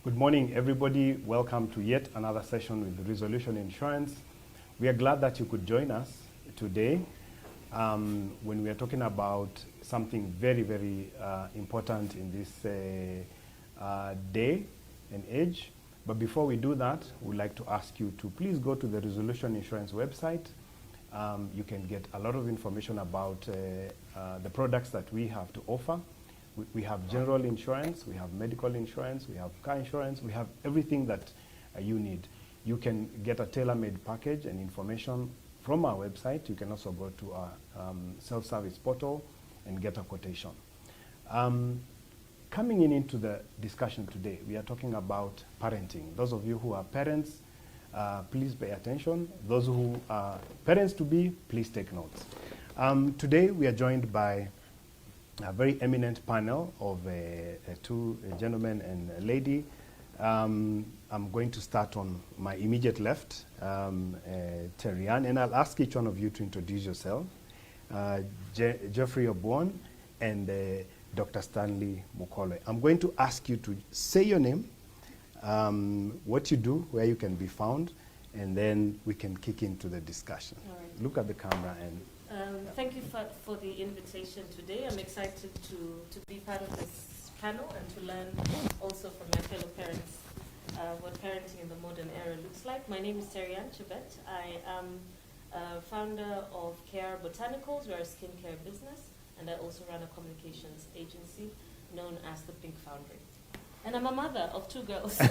Good morning, everybody. Welcome to yet another session with Resolution Insurance. We are glad that you could join us today when we are talking about something very, very important in this day and age. But before we do that, we'd like to ask you to please go to the Resolution Insurance website. You can get a lot of information about the products that we have to offer. We have general insurance, we have medical insurance, we have car insurance, we have everything that you need. You can get a tailor-made package and information from our website. You can also go to our self-service portal and get a quotation. Coming into the discussion today, we are talking about parenting. Those of you who are parents, please pay attention. Those who are parents-to-be, please take notes. Today, we are joined by a very eminent panel of two gentlemen and a lady. I'm going to start on my immediate left, Terry-Ann, and I'll ask each one of you to introduce yourself. Geoffrey Obwon and Dr. Stanley Mukolwe. I'm going to ask you to say your name, what you do, where you can be found, and then we can kick into the discussion. All right. Look at the camera and thank you for the invitation today. I'm excited to be part of this panel and to learn also from my fellow parents what parenting in the modern era looks like. My name is Terry-Ann Chebet. I am founder of KR Botanicals. We're a skincare business, and I also run a communications agency known as the Pink Foundry. And I'm a mother of two girls. My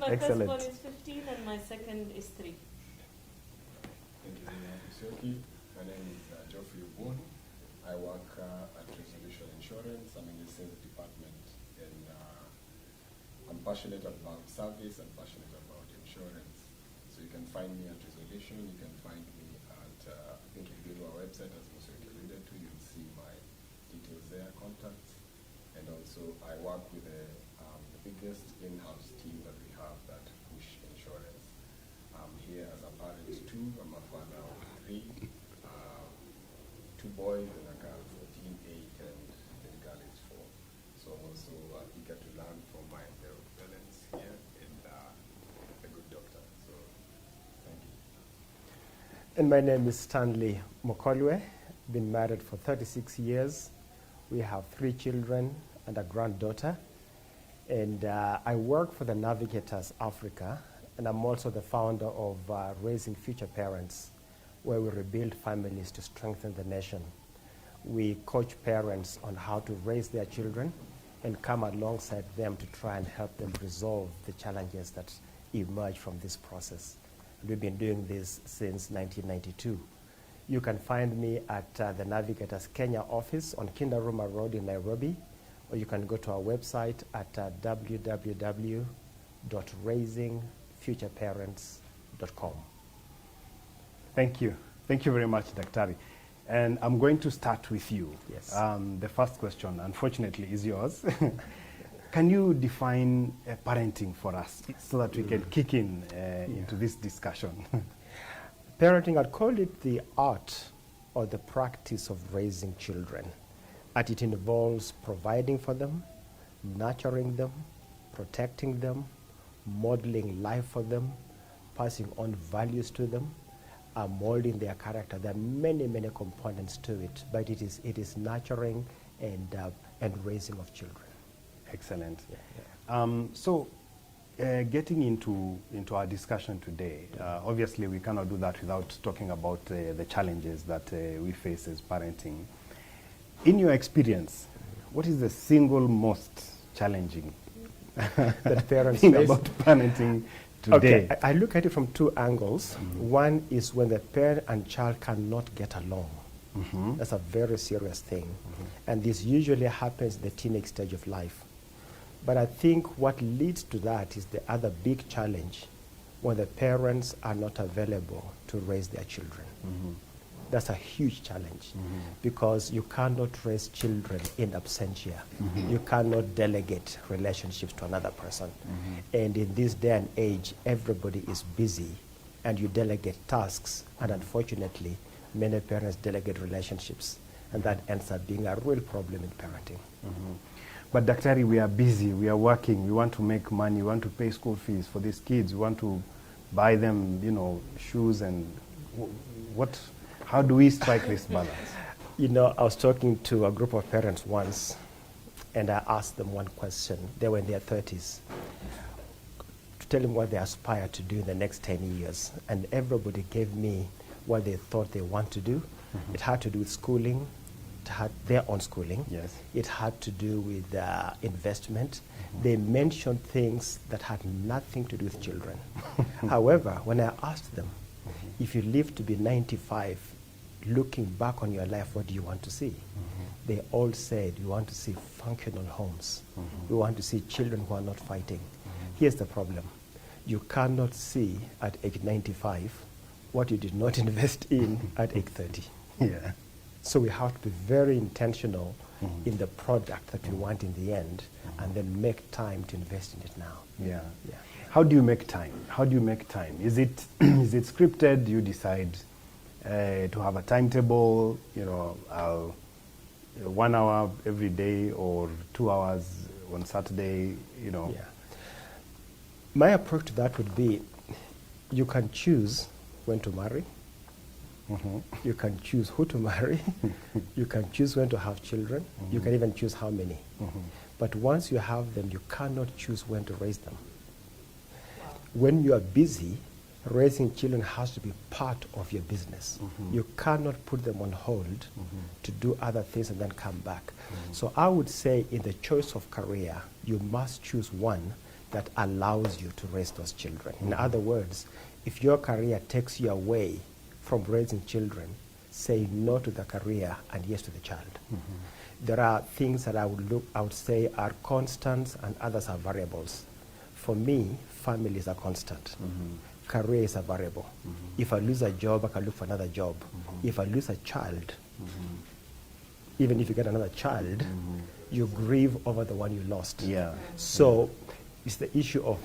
Excellent. first one is 15 and my second is 3. Thank you, Isioki. My name is Geoffrey Obwon. I work at Resolution Insurance. I'm in the sales department, and I'm passionate about service and passionate about insurance. So you can find me at Resolution. You can find me at, I think if you go to our website, as Mr. alluded to, you'll see my details there, contacts. And also, I work with the biggest in-house team that we have, that push insurance. I'm here as a parent too. I'm a father of 3, 2 boys and a girl, 14, 8, and the girl is 4. So I'm also eager to learn from my parents here and a good doctor. So thank you. And my name is Stanley Mukolwe. Been married for 36 years. We have 3 children and a granddaughter. And I work for the Navigators Africa, and I'm also the founder of Raising Future Parents, where we rebuild families to strengthen the nation. We coach parents on how to raise their children and come alongside them to try and help them resolve the challenges that emerge from this process. We've been doing this since 1992. You can find me at the Navigators Kenya office on Kindaruma Road in Nairobi, or you can go to our website at www.raisingfutureparents.com. thank you. Thank you very much, Daktari. And I'm going to start with you. Yes. The first question, unfortunately, is yours. Can you define parenting for us so that we can kick in into this discussion? Parenting, I'd call it the art or the practice of raising children. And it involves providing for them, nurturing them, protecting them, modeling life for them, passing on values to them, molding their character. There are many, many components to it, but it is nurturing and raising of children. Excellent. Yeah. Getting into our discussion today, obviously we cannot do that without talking about the challenges that we face as parenting. In your experience, what is the single most challenging That parents thing face? about parenting today? Okay, I look at it from 2 angles. One is when the parent and child cannot get along. That's a very serious thing. And this usually happens in the teenage stage of life. But I think what leads to that is the other big challenge, when the parents are not available to raise their children. That's a huge challenge, because you cannot raise children in absentia. You cannot delegate relationships to another person. And in this day and age, everybody is busy, and you delegate tasks, and unfortunately, many parents delegate relationships, and that ends up being a real problem in parenting. but Daktari, we are busy, we are working, we want to make money, we want to pay school fees for these kids, we want to buy them, you know, shoes and how do we strike this balance? You know, I was talking to a group of parents once, and I asked them one question. They were in their 30s. To tell them what they aspire to do in the next 10 years. And everybody gave me what they thought they want to do. Mm-hmm. It had to do with schooling. It had their own schooling. Yes. It had to do with investment. They mentioned things that had nothing to do with children. However, when I asked them, if you live to be 95, looking back on your life, what do you want to see? They all said, we want to see functional homes. We want to see children who are not fighting. Here's the problem. You cannot see at age 95 what you did not invest in at age 30. Yeah. So we have to be very intentional in the product that we want in the end, and then make time to invest in it now. Yeah. Yeah. How do you make time? How do you make time? Is it is it scripted? Do you decide to have a timetable? You know, 1 hour every day or 2 hours on Saturday. You know. Yeah. My approach to that would be, you can choose when to marry. You can choose who to marry. You can choose when to have children. You can even choose how many. But once you have them, you cannot choose when to raise them. When you are busy, raising children has to be part of your business. You cannot put them on hold to do other things and then come back. So I would say in the choice of career, you must choose one that allows you to raise those children. In other words, if your career takes you away from raising children, say no to the career and yes to the child. There are things that I would say are constants and others are variables. For me, family is a constant. Career is a variable. If I lose a job, I can look for another job. If I lose a child, even if you get another child, you grieve over the one you lost. Yeah. So it's the issue of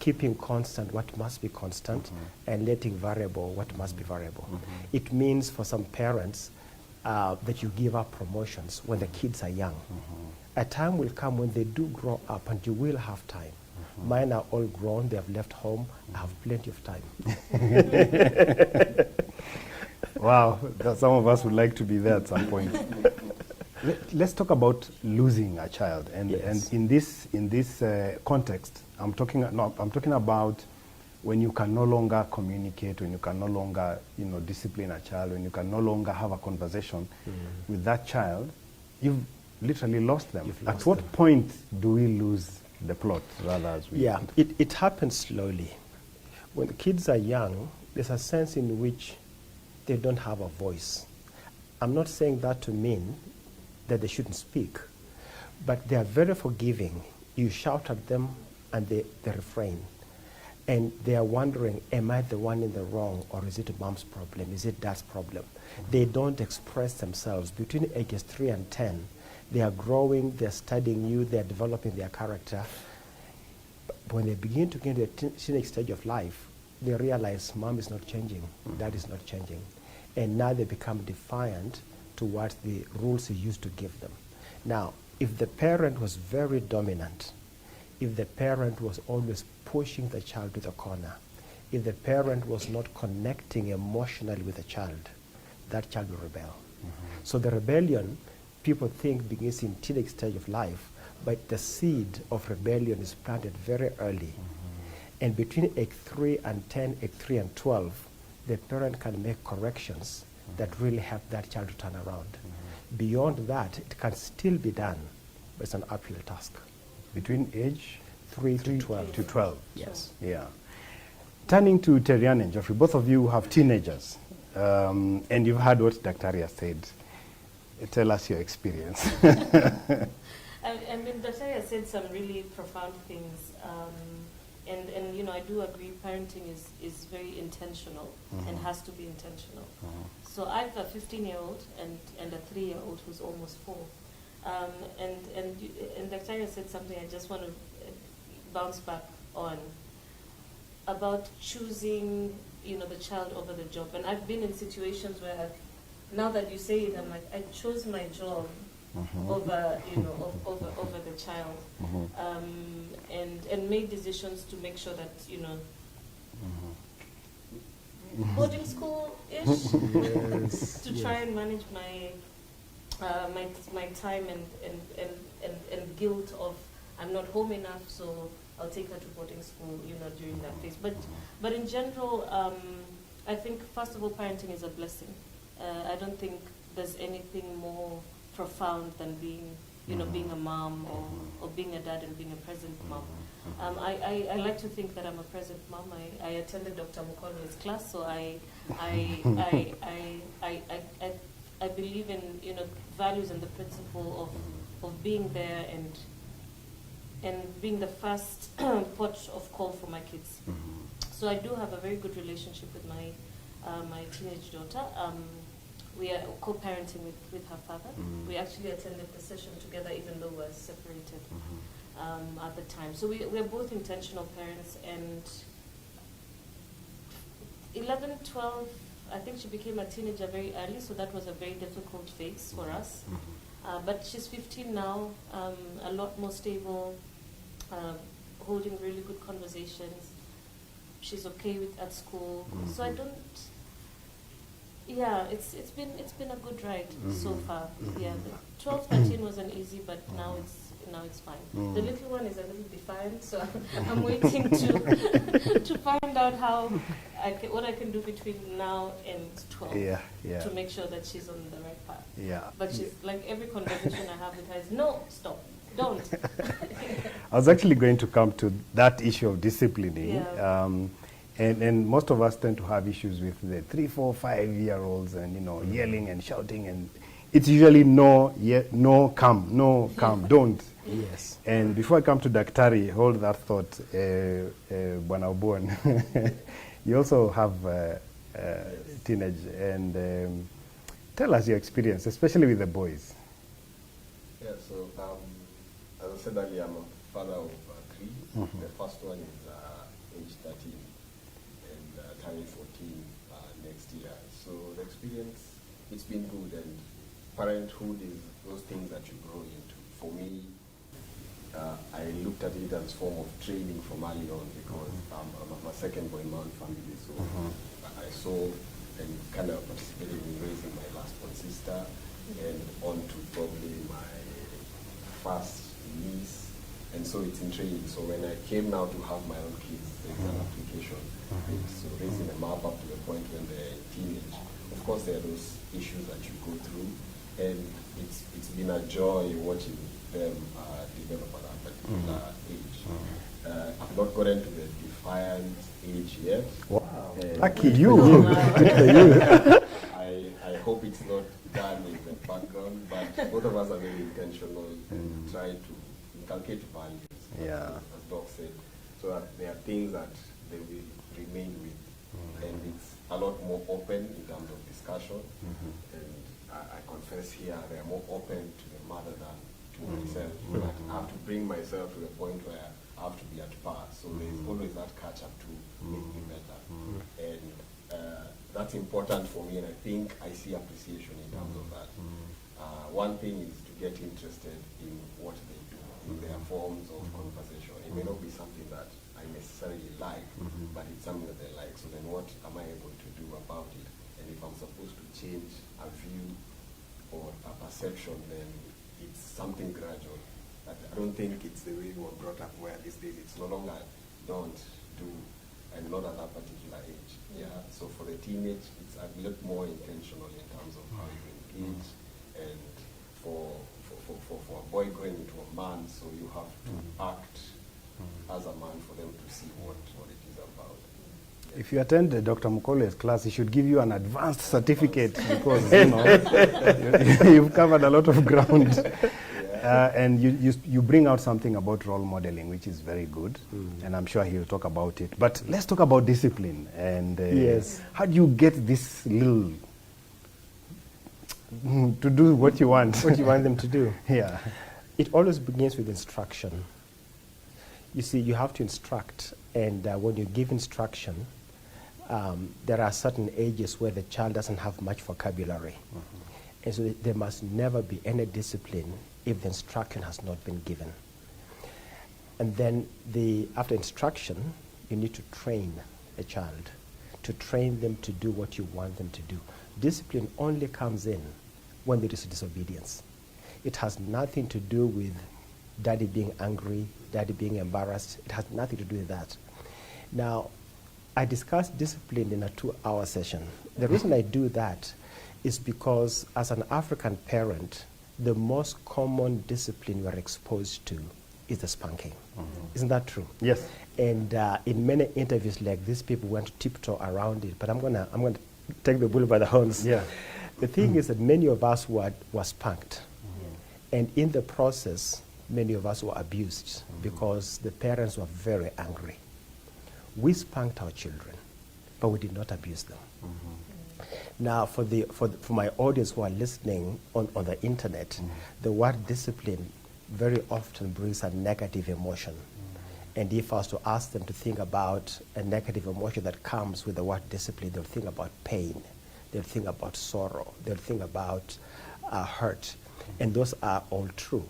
keeping constant what must be constant and letting variable what must be variable. It means for some parents that you give up promotions when the kids are young. A time will come when they do grow up and you will have time. Mine are all grown, they have left home, I have plenty of time. Wow, some of us would like to be there at some point. Let's talk about losing a child, and Yes. and in this context, I'm talking about when you can no longer communicate, when you can no longer discipline a child, when you can no longer have a conversation with that child. You've literally lost them. You've At lost what them. point do we lose the plot, rather, as we? Yeah, it happens slowly. When the kids are young, there's a sense in which they don't have a voice. I'm not saying that to mean that they shouldn't speak, but they are very forgiving. You shout at them and they refrain. And they are wondering, am I the one in the wrong, or is it mom's problem? Is it dad's problem? They don't express themselves. Between ages 3 and 10, they are growing, they're studying you, they're developing their character. But when they begin to get to the teenage stage of life, they realize mom is not changing, dad is not changing. And now they become defiant towards the rules you used to give them. Now, if the parent was very dominant, if the parent was always pushing the child to the corner, if the parent was not connecting emotionally with the child, that child will rebel. So the rebellion, people think, begins in teenage stage of life, but the seed of rebellion is planted very early. And between age 3 and 10, age 3 and 12, the parent can make corrections that really help that child to turn around. Beyond that, it can still be done, but it's an uphill task. Between age 3 to 12. to 12. Yes. Yeah. Turning to Terianne and Geoffrey, both of you have teenagers, and you've heard what Daktari has said. Tell us your experience. I mean, Daktari has said some really profound things, and I do agree. Parenting is very intentional and has to be intentional. So I have a 15-year-old and a 3-year-old who's almost 4. And Daktari said something I just want to bounce back on about choosing, the child over the job. And I've been in situations where, now that you say it, I'm like, I chose my job over over the child, and made decisions to make sure that boarding school-ish to try and manage my my time and guilt of I'm not home enough, so I'll take her to boarding school, during that phase. But in general, I think first of all, parenting is a blessing. I don't think there's anything more profound than being, being a mom or being a dad and being a present mom. I like to think that I'm a present mom. I attended Dr. Mukolwe's class, so I believe in values and the principle of being there and being the first port of call for my kids. So I do have a very good relationship with my my teenage daughter. We are co-parenting with her father. We actually attended the session together, even though we're separated at the time. So we're both intentional parents. And 11, 12, I think she became a teenager very early, so that was a very difficult phase for us. But she's 15 now, a lot more stable, holding really good conversations. She's okay at school. So I don't. Yeah, it's been a good ride so far. Yeah, the 12, 13 wasn't easy, but now it's fine. The little one is a little defiant, so I'm waiting to find out what I can do between now and 12 to make sure that she's on the right path. Yeah. But she's like every conversation I have with her is no, stop, don't. I was actually going to come to that issue of disciplining. Yeah. And most of us tend to have issues with the 3, 4, 5-year-olds and yelling and shouting, and it's usually no, come, don't. Yes. And before I come to Daktari, hold that thought, Bwana Obon. You also have a teenage, and tell us your experience, especially with the boys. Yeah, so as I said earlier, I'm a father of 3. The first one is age 13 and turning 14 next year. So the experience, it's been good, and parenthood is those things that you grow into. For me, I looked at it as a form of training from early on, because I'm a second boy in my own family, so I saw and kind of participated in raising my last born sister and on to probably my first niece, and so it's in training. So when I came now to have my own kids, there's an application. So raising them up to the point when they're teenage. Of course, there are those issues that you go through, and it's been a joy watching them develop at that particular age. I've not gotten to the defiant age yet. Wow. Lucky you. I hope it's not done in the background, but both of us are very intentional in trying to inculcate values, as Doc said, so that there are things that they will remain with, and it's a lot more open in terms of discussion, and I confess here they are more open to the mother than to myself. But I have to bring myself to the point where I have to be at par, so there's always that catch up to make me better, and that's important for me, and I think I see appreciation in terms of that. One thing is to get interested in what they do, in their forms of conversation. It may not be something that I necessarily like, but it's something that they like. So then what am I able to do about it? And if I'm supposed to change a view or a perception, then it's something gradual. I don't think it's the way we were brought up, where these days it's no longer don't do, and not at that particular age. Yeah. So for the teenage, it's a lot more intentional in terms of how you engage, and for a boy going into a man, so you have to act as a man for them to see what it is about. If you attend Dr. Mukolwe's class, he should give you an advanced certificate, because you've covered a lot of ground. And you bring out something about role modeling, which is very good, and I'm sure he'll talk about it. But let's talk about discipline. And yes, how do you get this little to do what you want? What you want them to do? Yeah. It always begins with instruction. You see, you have to instruct, and when you give instruction, there are certain ages where the child doesn't have much vocabulary. And so there must never be any discipline if the instruction has not been given. And then after instruction, you need to train a child, to train them to do what you want them to do. Discipline only comes in when there is disobedience. It has nothing to do with daddy being angry, daddy being embarrassed. It has nothing to do with that. Now, I discussed discipline in a 2-hour session. The reason I do that is because as an African parent, the most common discipline we are exposed to is the spanking. Isn't that true? Yes. And in many interviews like this, people want to tiptoe around it, but I'm gonna take the bull by the horns. Yeah. The thing is that many of us were spanked, and in the process, many of us were abused because the parents were very angry. We spanked our children, but we did not abuse them. Now, for my audience who are listening on the internet, the word discipline very often brings a negative emotion. And if I was to ask them to think about a negative emotion that comes with the word discipline, they'll think about pain, they'll think about sorrow, they'll think about hurt. And those are all true.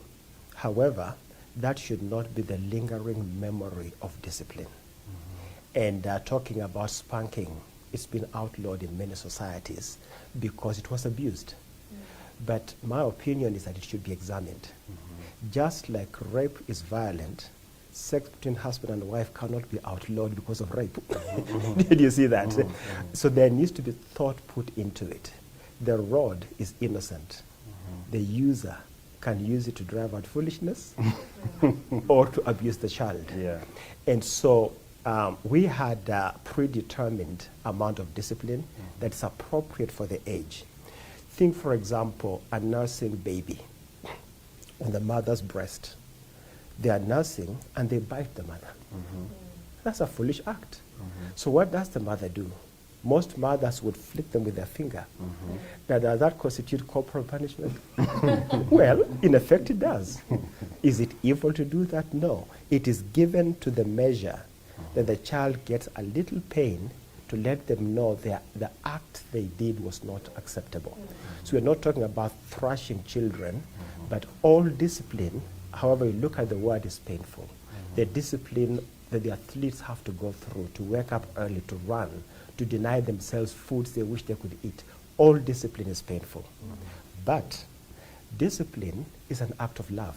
However, that should not be the lingering memory of discipline. And talking about spanking, it's been outlawed in many societies because it was abused. But my opinion is that it should be examined. Just like rape is violent, sex between husband and wife cannot be outlawed because of rape. Did you see that? So there needs to be thought put into it. The rod is innocent. The user can use it to drive out foolishness or to abuse the child. Yeah. And so we had a predetermined amount of discipline that's appropriate for the age. Think, for example, a nursing baby on the mother's breast. They are nursing and they bite the mother. That's a foolish act. So what does the mother do? Most mothers would flick them with their finger. Now, does that constitute corporal punishment? Well, in effect, it does. Is it evil to do that? No. It is given to the measure that the child gets a little pain to let them know the act they did was not acceptable. So we're not talking about thrashing children, but all discipline, however you look at the word, is painful. The discipline that the athletes have to go through, to wake up early, to run, to deny themselves foods they wish they could eat, all discipline is painful. But discipline is an act of love.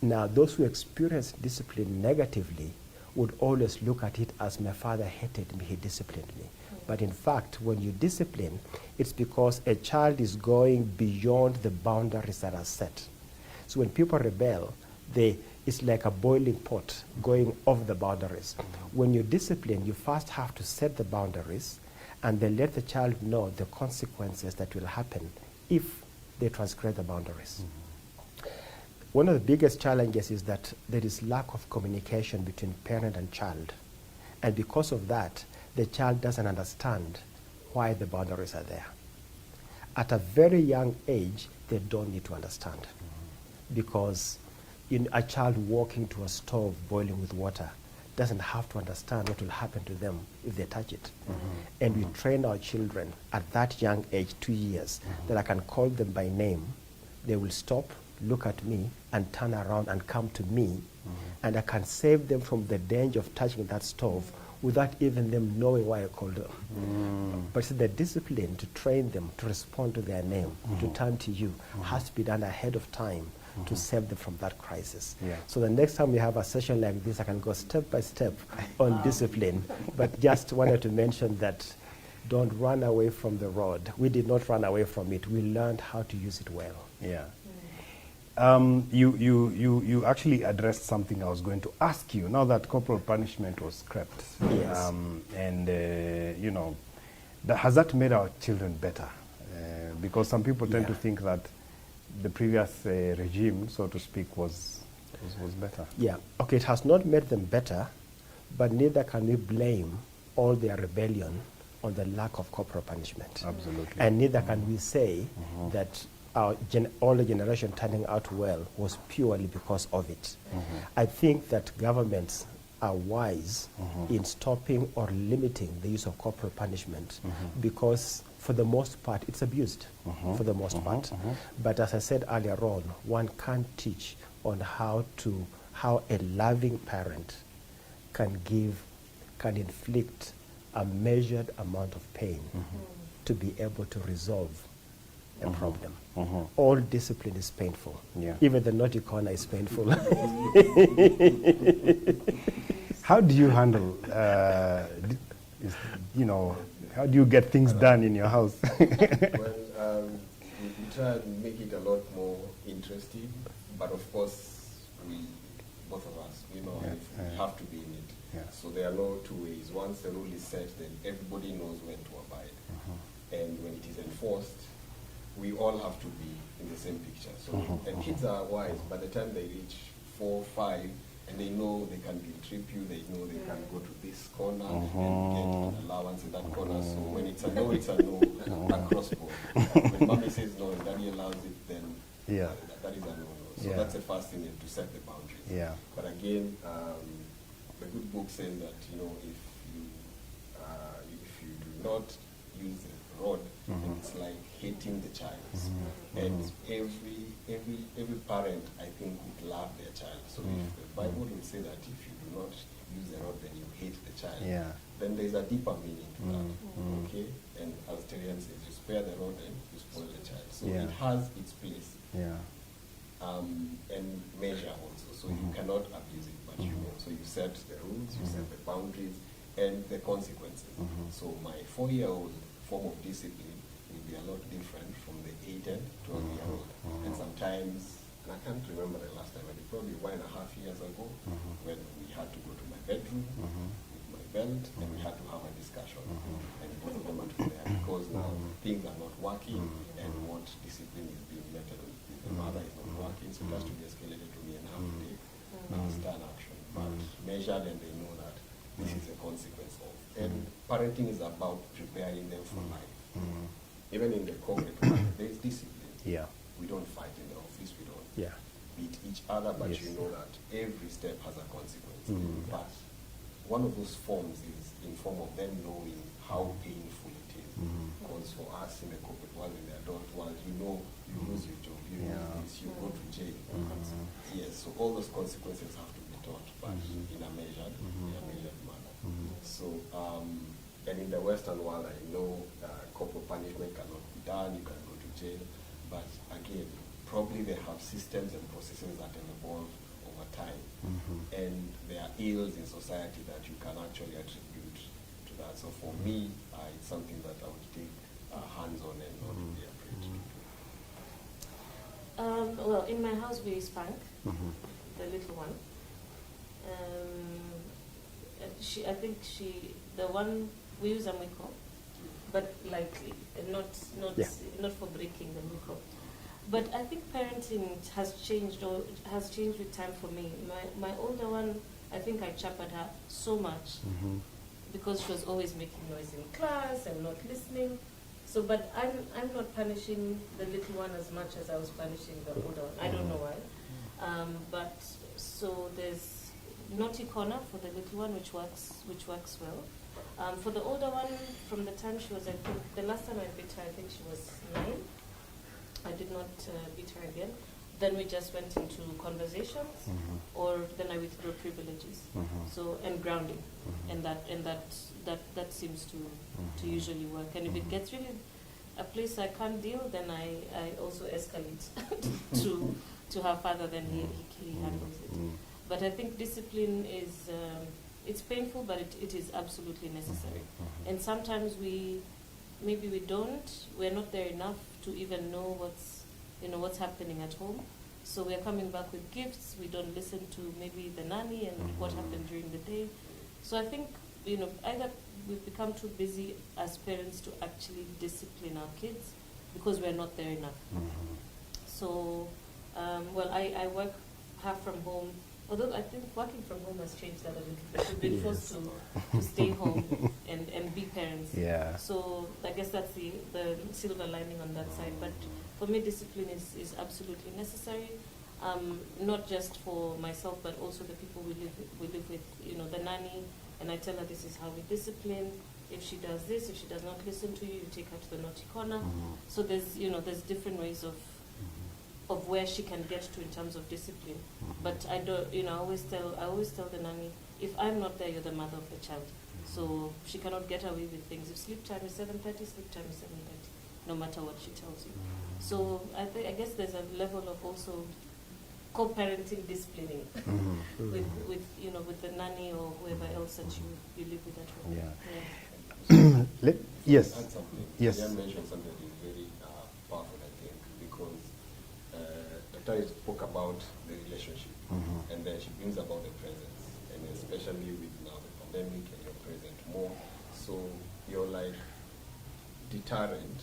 Now, those who experience discipline negatively would always look at it as my father hated me, he disciplined me. But in fact, when you discipline, it's because a child is going beyond the boundaries that are set. So when people rebel, it's like a boiling pot going off the boundaries. When you discipline, you first have to set the boundaries and then let the child know the consequences that will happen if they transgress the boundaries. One of the biggest challenges is that there is lack of communication between parent and child. And because of that, the child doesn't understand why the boundaries are there. At a very young age, they don't need to understand. Because a child walking to a stove boiling with water doesn't have to understand what will happen to them if they touch it. And we train our children at that young age, 2 years, that I can call them by name. They will stop, look at me, and turn around and come to me, and I can save them from the danger of touching that stove without even them knowing why I called them. But the discipline to train them to respond to their name, to turn to you, has to be done ahead of time to save them from that crisis. So the next time we have a session like this, I can go step by step on discipline, but just wanted to mention that don't run away from the rod. We did not run away from it. We learned how to use it well. Yeah. You actually addressed something I was going to ask you. Now that corporal punishment was scrapped, Yes. Has that made our children better? Because some people tend to think that the previous regime, so to speak, was better. Yeah. Okay, it has not made them better, but neither can we blame all their rebellion on the lack of corporal punishment. Absolutely. And neither can we say that all the generation turning out well was purely because of it. I think that governments are wise in stopping or limiting the use of corporal punishment, because for the most part it's abused, for the most part. But as I said earlier on, one can't teach on how a loving parent can inflict a measured amount of pain to be able to resolve a problem. All discipline is painful. Yeah. Even the naughty corner is painful. How do you handle, how do you get things done in your house? Well, we try and make it a lot more interesting, but of course, both of us, we know we have to be in it. Yeah. So there are no two ways. Once the rule is set, then everybody knows when to abide. And when it is enforced, we all have to be in the same picture. So, and kids are wise. By the time they reach 4, 5, and they know they can guilt trip you, they know they can go to this corner and get an allowance in that corner. So when it's a no, it's a no across board. When mommy says no and daddy allows it, then that is a no. So that's the first thing, to set the boundaries. Yeah. But again, the good book says that if you do not use the rod, then it's like hating the child. And every parent, I think, would love their child. So if the Bible would say that if you do not use the rod, then you hate the child. Then there's a deeper meaning to that. Okay? And as Terian says, you spare the rod and you spoil the child. So it has its place. And measure also. So you cannot abuse it, but you know. So you set the rules, you set the boundaries, and the consequences. So my 4-year-old form of discipline will be a lot different from the 8 and 12-year-old. And sometimes, and I can't remember the last time, I did probably 1.5 years ago, when we had to go to my bedroom with my belt, and we had to have a discussion. And both of them had to be there, because now things are not working, and what discipline is being meted with the mother is not working, so it has to be escalated to me and have to take stern action. But measured, and they know that this is a consequence of. And parenting is about preparing them for life. Even in the corporate world, there is discipline. We don't fight in the office, we don't beat each other, but you know that every step has a consequence. But one of those forms is in form of them knowing how painful it is. Because for us in the corporate world, in the adult world, you know you lose your job, you lose this, you go to jail. Yes, so all those consequences have to be taught, but in a measured manner. So, and in the Western world, I know corporal punishment cannot be done, you can go to jail, but again, probably they have systems and processes that have evolved over time, and there are ills in society that you can actually attribute to that. So for me, it's something that I would take hands-on and not be afraid to do. Well, in my house we spank the little one. The one we use a miko, but lightly, and not for breaking the miko. But I think parenting has changed with time for me. My older one, I think I chappered her so much because she was always making noise in class and not listening. So, but I'm not punishing the little one as much as I was punishing the older one. I don't know why. But so there's naughty corner for the little one, which works well. For the older one, from the time she was, I think, the last time I beat her, I think she was 9. I did not beat her again. Then we just went into conversations, or then I withdrew privileges. So, and grounding, and that seems to usually work. And if it gets really a place I can't deal, then I also escalate to her father. Then he handles it. But I think discipline is it's painful, but it is absolutely necessary. And sometimes we're not there enough to even know what's happening at home. So we're coming back with gifts. We don't listen to maybe the nanny and what happened during the day. So I think either we've become too busy as parents to actually discipline our kids because we're not there enough. So I work half from home. Although I think working from home has changed that a little bit. We've been forced to stay home and be parents. So I guess that's the silver lining on that side. But for me, discipline is absolutely necessary. not just for myself, but also the people we live with, you know, the nanny, and I tell her this is how we discipline. If she does this, if she does not listen to you, you take her to the naughty corner. So there's, you know, there's different ways of where she can get to in terms of discipline. But I don't, you know, I always tell the nanny, if I'm not there, you're the mother of the child. So she cannot get away with things. If sleep time is 7:30, sleep time is 7:30, no matter what she tells you. So I guess there's a level of also co-parenting, disciplining with you know, with the nanny or whoever else that you live with at home. Yeah. Yes. Add something. Yes. Jan mentioned something that is very powerful, I think, because Dr. spoke about the relationship, and then she brings about the presence, and especially with now the pandemic and you're present more, so you're like deterrent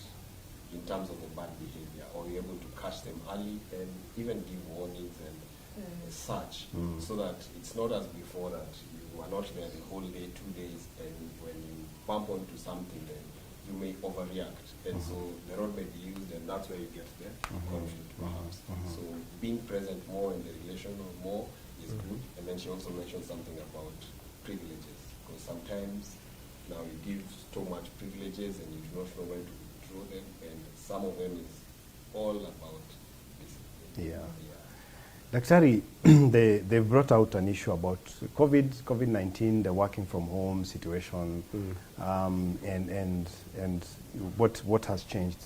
in terms of the bad behavior, or you're able to catch them early and even give warnings and such, so that it's not as before that you are not there the whole day, 2 days, and when you bump onto something, then you may overreact, and so the road may be used, and that's where you get the conflict, perhaps. So being present more in the relation or more is good. And then she also mentioned something about privileges, because sometimes now you give so much privileges and you do not know when to withdraw them, and some of them is all about discipline. Yeah. Daktari, they brought out an issue about COVID-19, the working from home situation, and what has changed.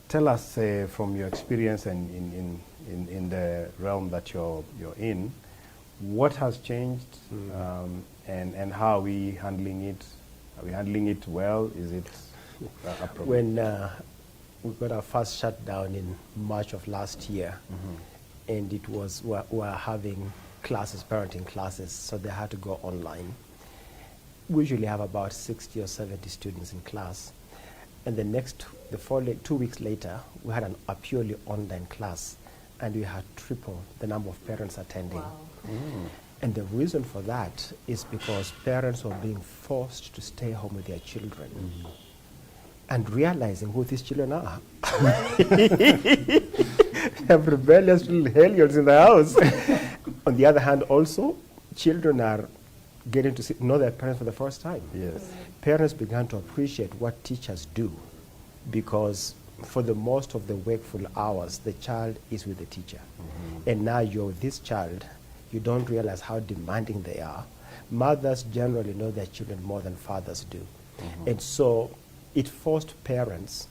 Tell us from your experience and in the realm that you're in, what has changed, and how are we handling it? Are we handling it well? Is it appropriate? When we got our first shutdown in March of last year, and it was, we're having classes, parenting classes, so they had to go online. We usually have about 60 or 70 students in class. And the following 2 weeks later, we had a purely online class, and we had triple the number of parents attending. Wow. And the reason for that is because parents were being forced to stay home with their children and realizing who these children are. Have rebellious little hellions in the house. On the other hand, also, children are getting to know their parents for the first time. Yes. Parents began to appreciate what teachers do, because for the most of the wakeful hours, the child is with the teacher. And now you're with this child, you don't realize how demanding they are. Mothers generally know their children more than fathers do. And so it forced parents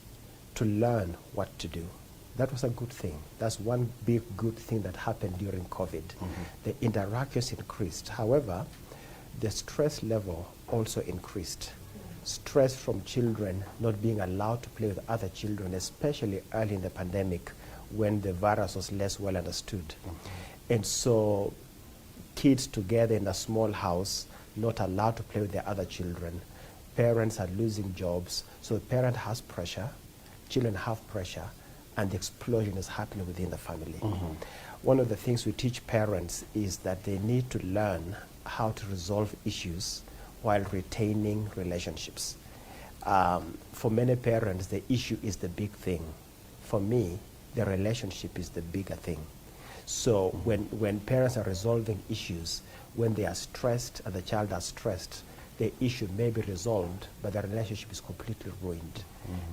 to learn what to do. That was a good thing. That's one big good thing that happened during COVID. The interactions increased. However, the stress level also increased. Stress from children not being allowed to play with other children, especially early in the pandemic when the virus was less well understood. And so kids together in a small house, not allowed to play with their other children. Parents are losing jobs, so the parent has pressure, children have pressure, and the explosion is happening within the family. One of the things we teach parents is that they need to learn how to resolve issues while retaining relationships. For many parents, the issue is the big thing. For me, the relationship is the bigger thing. So when parents are resolving issues, when they are stressed and the child is stressed, the issue may be resolved, but the relationship is completely ruined.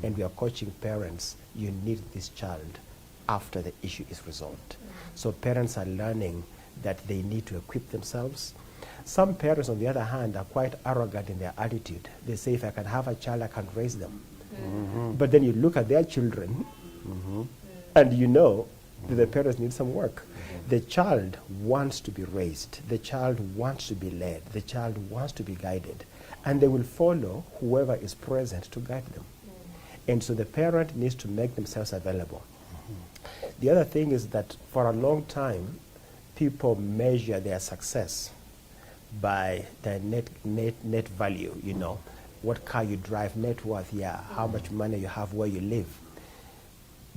And we are coaching parents, you need this child after the issue is resolved. So parents are learning that they need to equip themselves. Some parents, on the other hand, are quite arrogant in their attitude. They say, if I can have a child, I can raise them. But then you look at their children, and you know that the parents need some work. The child wants to be raised. The child wants to be led. The child wants to be guided. And they will follow whoever is present to guide them. And so the parent needs to make themselves available. The other thing is that for a long time, people measure their success by their net value, you know, what car you drive, net worth, how much money you have, where you live.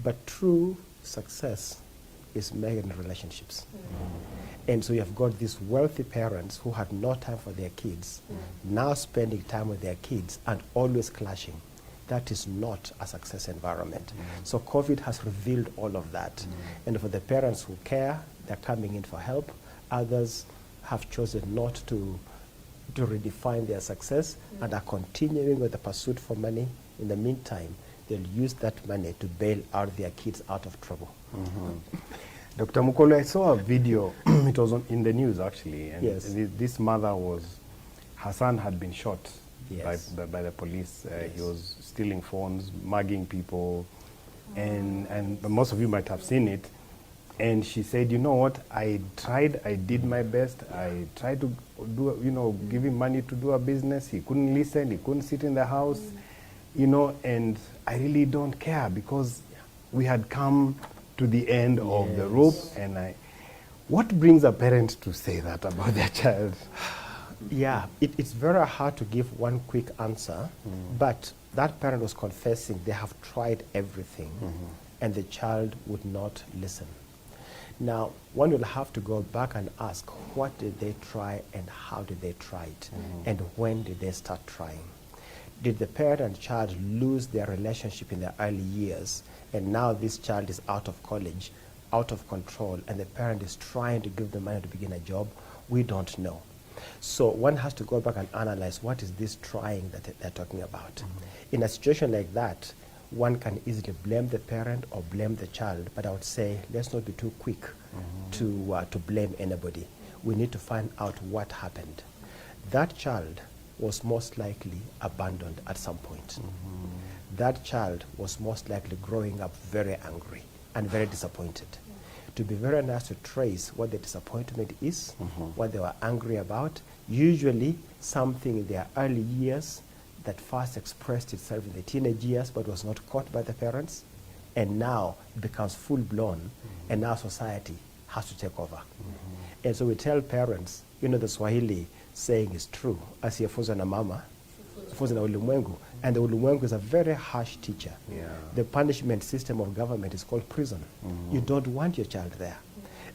But true success is made in relationships. And so you have got these wealthy parents who had no time for their kids, now spending time with their kids and always clashing. that is not a success environment. So COVID has revealed all of that. And for the parents who care, they're coming in for help. Others have chosen not to redefine their success and are continuing with the pursuit for money. In the meantime, they'll use that money to bail out their kids out of trouble. Dr. Mukolo, I saw a video, it was in the news actually, and Yes. this mother her son had been shot Yes. by the police. He Yes. was stealing phones, mugging people, and most of you might have seen it. And she said, you know what, I did my best. I tried to give him money to do a business. He couldn't listen, he couldn't sit in the house, and I really don't care because we had come to the end of the rope. And what brings a parent to say that about their child? Yeah, it's very hard to give one quick answer, but that parent was confessing they have tried everything and the child would not listen. Now, one will have to go back and ask, what did they try and how did they try it? And when did they start trying? Did the parent and child lose their relationship in their early years, and now this child is out of college, out of control, and the parent is trying to give them money to begin a job? We don't know. So one has to go back and analyze, what is this trying that they're talking about? In a situation like that, one can easily blame the parent or blame the child, but I would say let's not be too quick to blame anybody. We need to find out what happened. That child was most likely abandoned at some point. That child was most likely growing up very angry and very disappointed. To be very nice to trace what the disappointment is, what they were angry about, usually something in their early years that first expressed itself in the teenage years but was not caught by the parents, and now it becomes full-blown, and now society has to take over. And so we tell parents, the Swahili saying is true, asiyefunzwa na mama funzwa na ulimwengu, and the ulimwengu is a very harsh teacher. The punishment system of government is called prison. You don't want your child there.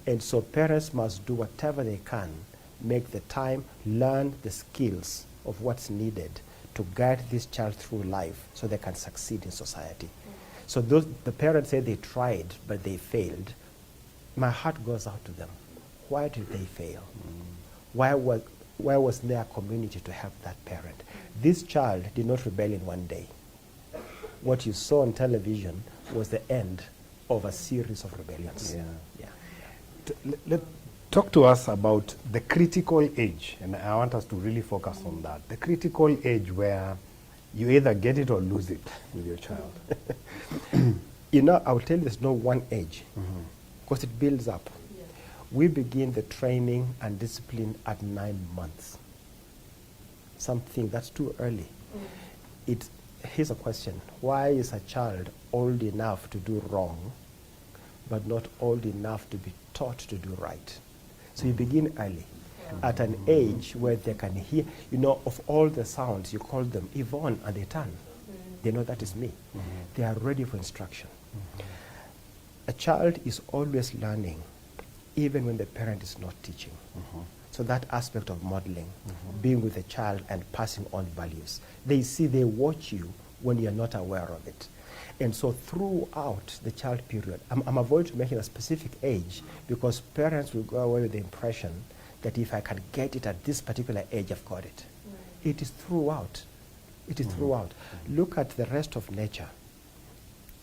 And so parents must do whatever they can, make the time, learn the skills of what's needed to guide this child through life so they can succeed in society. So the parents say they tried, but they failed. My heart goes out to them. Why did they fail? Why was there a community to help that parent? This child did not rebel in one day. What you saw on television was the end of a series of rebellions. Talk to us about the critical age, and I want us to really focus on that. The critical age where you either get it or lose it with your child. I will tell you there's no one age, because it builds up. We begin the training and discipline at 9 months. Something that's too early. Here's a question. Why is a child old enough to do wrong, but not old enough to be taught to do right? So you begin early, at an age where they can hear, of all the sounds, you call them Yvonne, and they turn. They know that is me. They are ready for instruction. A child is always learning, even when the parent is not teaching. So that aspect of modeling, being with the child and passing on values. They watch you when you're not aware of it. And so throughout the child period, I'm avoiding making a specific age because parents will go away with the impression that if I can get it at this particular age, I've got it. It is throughout. It is throughout. Look at the rest of nature.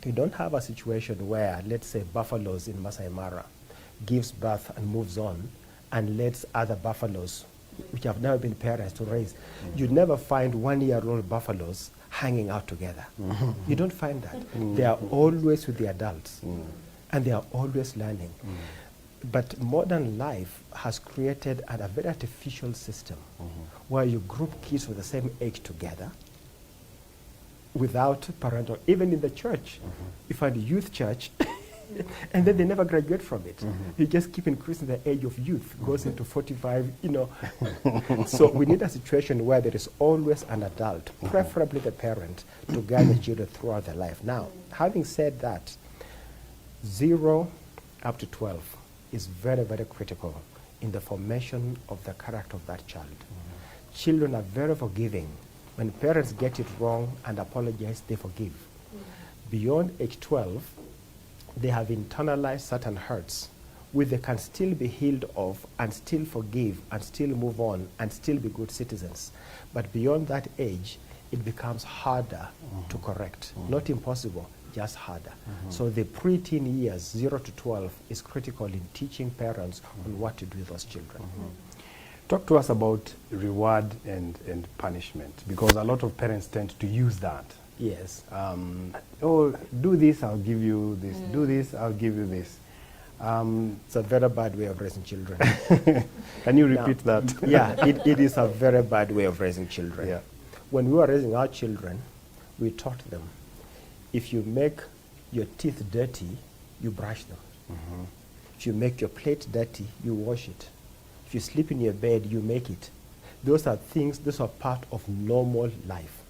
You don't have a situation where, let's say, buffaloes in Masai Mara gives birth and moves on and lets other buffaloes, which have never been parents, to raise. You'd never find 1-year-old buffaloes hanging out together. You don't find that. They are always with the adults, and they are always learning. But modern life has created a very artificial system where you group kids with the same age together without parental, even in the church. You find a youth church, and then they never graduate from it. You just keep increasing the age of youth, goes into 45, So we need a situation where there is always an adult, preferably the parent, to guide the children throughout their life. Now, having said that, 0 up to 12 is very, very critical in the formation of the character of that child. Children are very forgiving When parents get it wrong and apologize, they forgive. Beyond age 12, they have internalized certain hurts which they can still be healed of and still forgive and still move on and still be good citizens. But beyond that age, it becomes harder to correct. Not impossible, just harder. So the pre-teen years, 0 to 12, is critical in teaching parents on what to do with those children. Talk to us about reward and punishment, because a lot of parents tend to use that. Yes. Oh, do this, I'll give you this. Do this, I'll give you this. It's a very bad way of raising children. Can you repeat that? Yeah, it is a very bad way of raising children. Yeah. When we were raising our children, we taught them, if you make your teeth dirty, you brush them. If you make your plate dirty, you wash it. If you sleep in your bed, you make it. Those are things, those are part of normal life.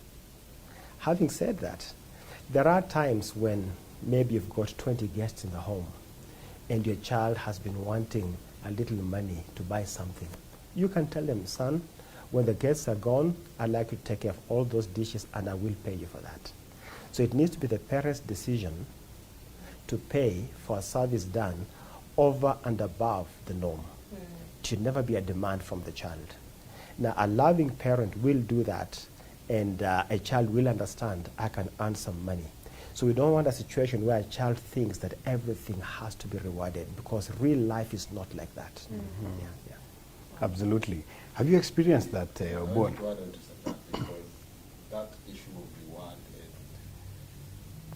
Having said that, there are times when maybe you've got 20 guests in the home and your child has been wanting a little money to buy something. You can tell them, son, when the guests are gone, I'd like you to take care of all those dishes and I will pay you for that. So it needs to be the parent's decision to pay for a service done over and above the norm. It should never be a demand from the child. Now, a loving parent will do that, and a child will understand, I can earn some money. So we don't want a situation where a child thinks that everything has to be rewarded, because real life is not like that. Yeah. Absolutely. Have you experienced that, I Bon? want to add on to that, because that issue of reward,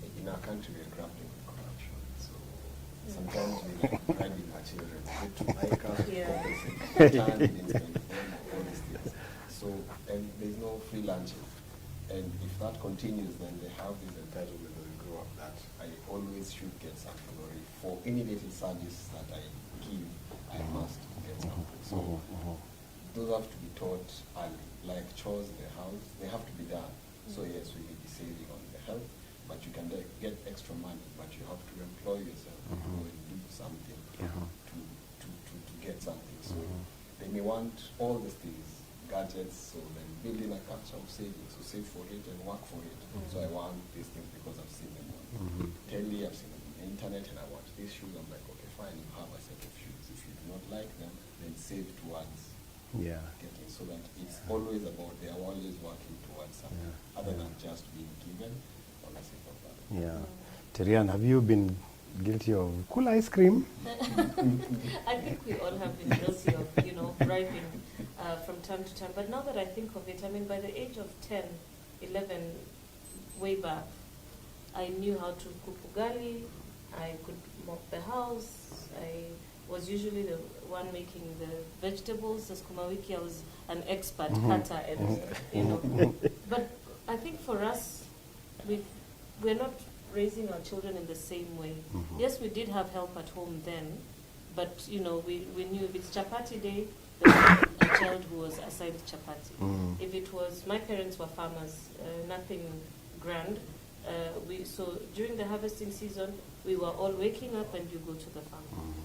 and in our country we are grappling with corruption. So sometimes we like bribing our children to like us, time, all these things. So, and there's no free lunches. And if that continues, then they have this entitlement when they grow up that I always should get something, or if for any little service that I give, I must get something. So those have to be taught early, like chores in the house, they have to be done. So yes, we may be saving on the health, but you can get extra money, but you have to employ yourself to go and do something to get something. So they may want all these things, gadgets, so then building a culture of saving, so save for it and work for it. So I want these things because I've seen them on telly, I've seen them on the internet, and I want these shoes. I'm like, okay, fine, you have a set of shoes. If you do not like them, then save towards getting, so that it's always about, they are always working towards something, other than just being given on a simple platter. Yeah. Terian, have you been guilty of cool ice cream? I think we all have been guilty of, bribing from time to time. But now that I think of it, I mean, by the age of 10, 11, way back, I knew how to cook ugali, I could mop the house, I was usually the one making the vegetables. As Sukuma wiki, I was an expert cutter, and But I think for us, we're not raising our children in the same way. Yes, we did have help at home then, but we knew if it's chapati day, there was a child who was assigned chapati. If it was, my parents were farmers, nothing grand. So during the harvesting season, we were all waking up and you go to the farm.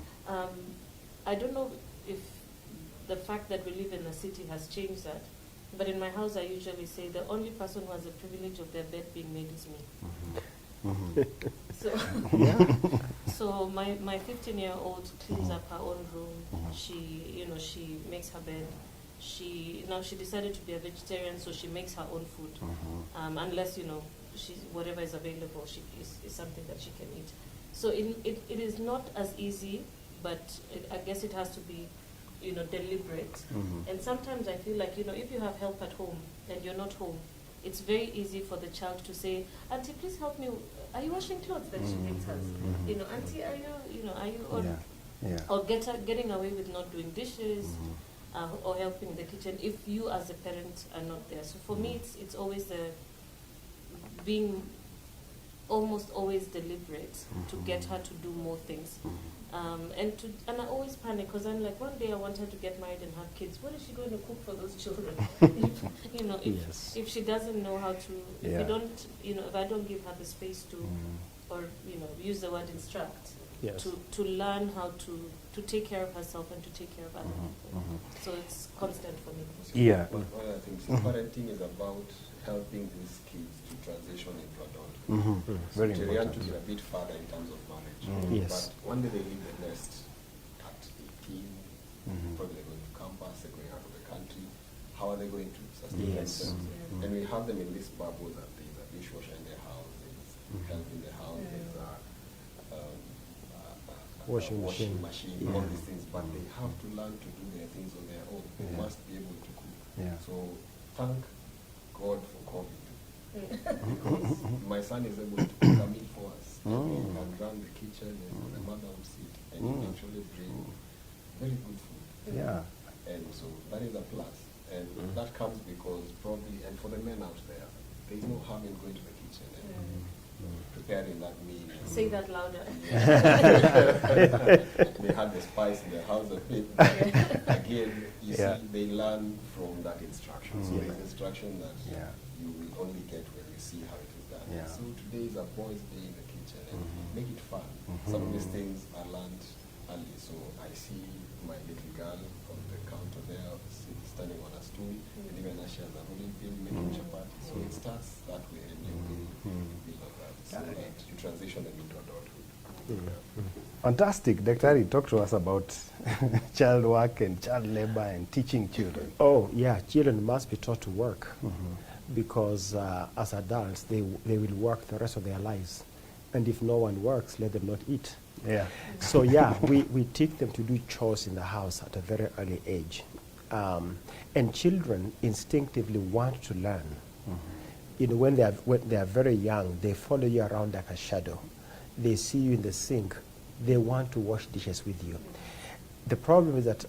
I don't know if the fact that we live in a city has changed that, but in my house I usually say the only person who has the privilege of their bed being made is me. So my 15-year-old cleans up her own room. She makes her bed. She decided to be a vegetarian, so she makes her own food. Unless whatever is available, is something that she can eat. So it is not as easy, but I guess it has to be deliberate. And sometimes I feel like if you have help at home and you're not home, it's very easy for the child to say, "Auntie, please help me. Are you washing clothes?" That she thinks us. "Auntie, are you or getting away with not doing dishes or helping in the kitchen if you as a parent are not there." So for me, it's always being almost always deliberate to get her to do more things. And I always panic because I'm like, one day I want her to get married and have kids. What is she going to cook for those children? If she doesn't know how to, if I don't give her the space to, or use the word instruct, Yes. to learn how to take care of herself and to take care of other people. So it's constant for me. Yeah. One other thing, parenting is about helping these kids to transition into adulthood. Very To learn to important. be a bit further in terms of marriage. Yes. But one day they leave the nest at 18, probably they're going to campus, they're going out of the country. How are they going to sustain Yes. themselves? And we have them in this bubble that there's a dishwasher in their house, there's help in the house, there's a Washing machine. all these things, but they have to learn to do their things on their own. They must be able to cook. Yeah. So thank God for COVID. Because my son is able to cook a meal for us. He can run the kitchen and the mother will sit and he actually bring very good food. Yeah. And so that is a plus. And that comes because probably, and for the men out there, there is no harm in going to the kitchen and preparing that meal. Say that louder. They had the spice in the house of it. Again, you Yeah. see, they learn from that instruction. So Mm. there's instruction that Yeah. you will only get when you see how it is done. Yeah. So today is a boys' day in the kitchen and make it fun. Some of these things are learned early. So I see my little girl on the counter there, standing on a stool, and even as she has a rolling pin making chapati. So it starts that way and you build on that. So that you transition them into adulthood. Fantastic. Daktari, talk to us about child work and child labor and teaching children. Oh, yeah, children must be taught to work because as adults, they will work the rest of their lives. And if no one works, let them not eat. Yeah. So, yeah, we teach them to do chores in the house at a very early age. And children instinctively want to learn. You know, when they are very young, they follow you around like a shadow. They see you in the sink. They want to wash dishes with you. The problem is that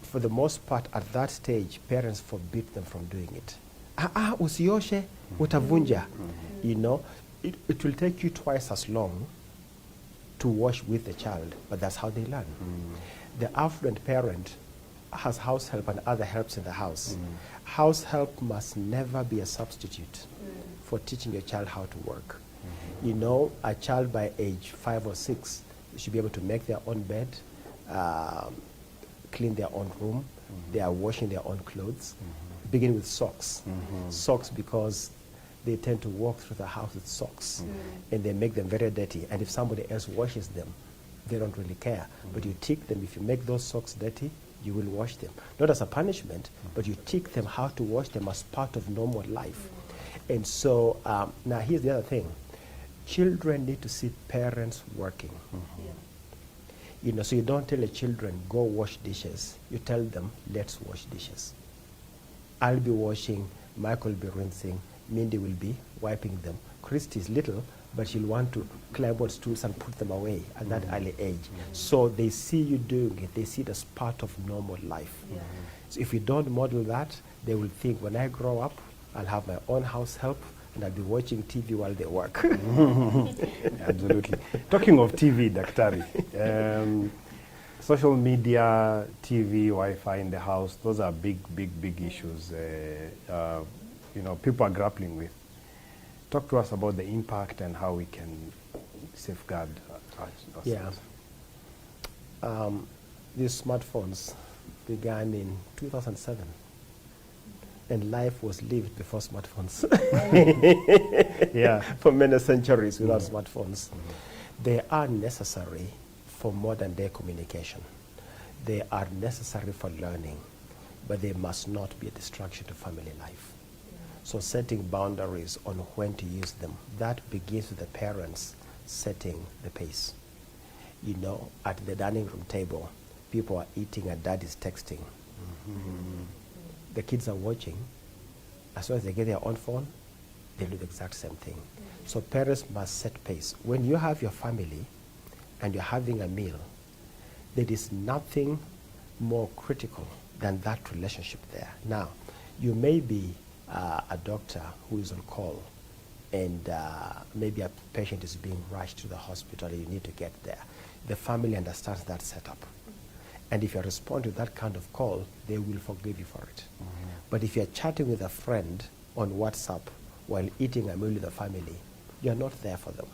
for the most part, at that stage, parents forbid them from doing it. Usioshe, utavunja. You know, it will take you twice as long to wash with the child, but that's how they learn. The affluent parent has house help and other helps in the house. House help must never be a substitute for teaching your child how to work. You know, a child by age 5 or 6 should be able to make their own bed, clean their own room, they are washing their own clothes, begin with socks. Socks because they tend to walk through the house with socks and they make them very dirty. And if somebody else washes them, they don't really care. But you teach them, if you make those socks dirty, you will wash them. Not as a punishment, but you teach them how to wash them as part of normal life. And so now here's the other thing. Children need to see parents working. You know, so you don't tell the children, go wash dishes. You tell them, let's wash dishes. I'll be washing, Michael will be rinsing, Mindy will be wiping them. Christy is little, but she'll want to climb on stools and put them away at that early age. So they see you doing it. They see it as part of normal life. So if you don't model that, they will think, when I grow up, I'll have my own house help and I'll be watching TV while they work. Absolutely. Talking of TV, Daktari, social media, TV, Wi-Fi in the house, those are big issues you know, people are grappling with. Talk to us about the impact and how we can safeguard ourselves. Yeah. These smartphones began in 2007. And life was lived before smartphones. Yeah. For many centuries without smartphones. They are necessary for modern day communication. They are necessary for learning, but they must not be a distraction to family life. So setting boundaries on when to use them, that begins with the parents setting the pace. You know, at the dining room table, people are eating and dad is texting. The kids are watching. As soon as they get their own phone, they do the exact same thing. So parents must set pace. When you have your family and you're having a meal, there is nothing more critical than that relationship there. Now, you may be a doctor who is on call and maybe a patient is being rushed to the hospital and you need to get there. The family understands that setup. And if you respond to that kind of call, they will forgive you for it. But if you're chatting with a friend on WhatsApp while eating a meal with the family, you're not there for them.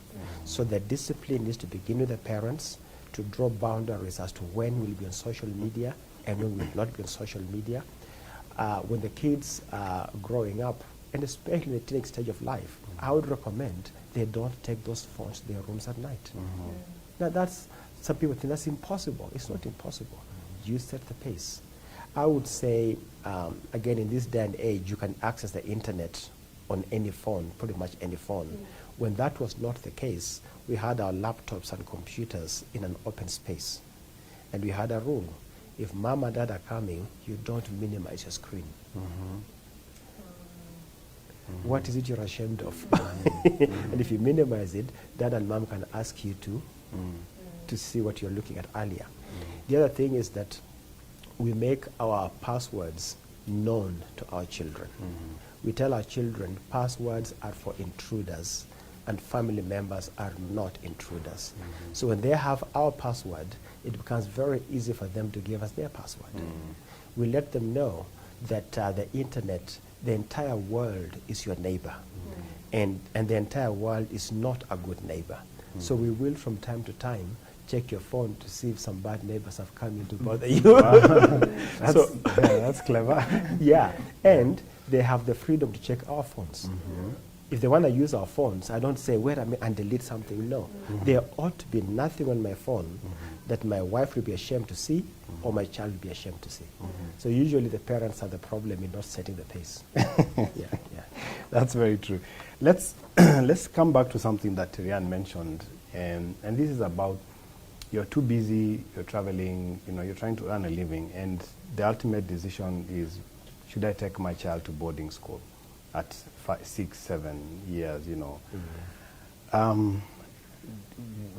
So the discipline needs to begin with the parents to draw boundaries as to when we'll be on social media and when we'll not be on social media. When the kids are growing up, and especially in the teenage stage of life, I would recommend they don't take those phones to their rooms at night. Now some people think that's impossible. It's not impossible. You set the pace. I would say, again, in this day and age, you can access the internet on any phone, pretty much any phone. When that was not the case, we had our laptops and computers in an open space. And we had a rule. If mom and dad are coming, you don't minimize your screen. What is it you're ashamed of? And if you minimize it, dad and mom can ask you to see what you're looking at earlier. The other thing is that we make our passwords known to our children. We tell our children passwords are for intruders and family members are not intruders. So when they have our password, it becomes very easy for them to give us their password. We let them know that the internet, the entire world is your neighbor. And the entire world is not a good neighbor. So we will from time to time check your phone to see if some bad neighbors have come in to bother you. That's clever. Yeah, and they have the freedom to check our phones. If they want to use our phones, I don't say, wait a minute, and delete something. No. There ought to be nothing on my phone that my wife will be ashamed to see or my child will be ashamed to see. So usually the parents are the problem in not setting the pace. Yeah. That's very true. Let's let's come back to something that Ryan mentioned, and this is about you're too busy, you're traveling, you're trying to earn a living, and the ultimate decision is, should I take my child to boarding school at 5, 6, 7 years?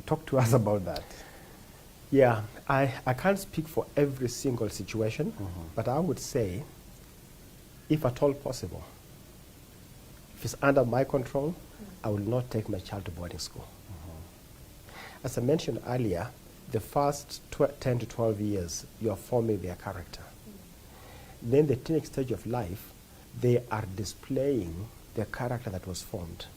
Talk to us about that. Yeah, I can't speak for every single situation, but I would say, if at all possible, if it's under my control, I will not take my child to boarding school. As I mentioned earlier, the first 10 to 12 years, you are forming their character. Then the teenage stage of life, they are displaying the character that was formed.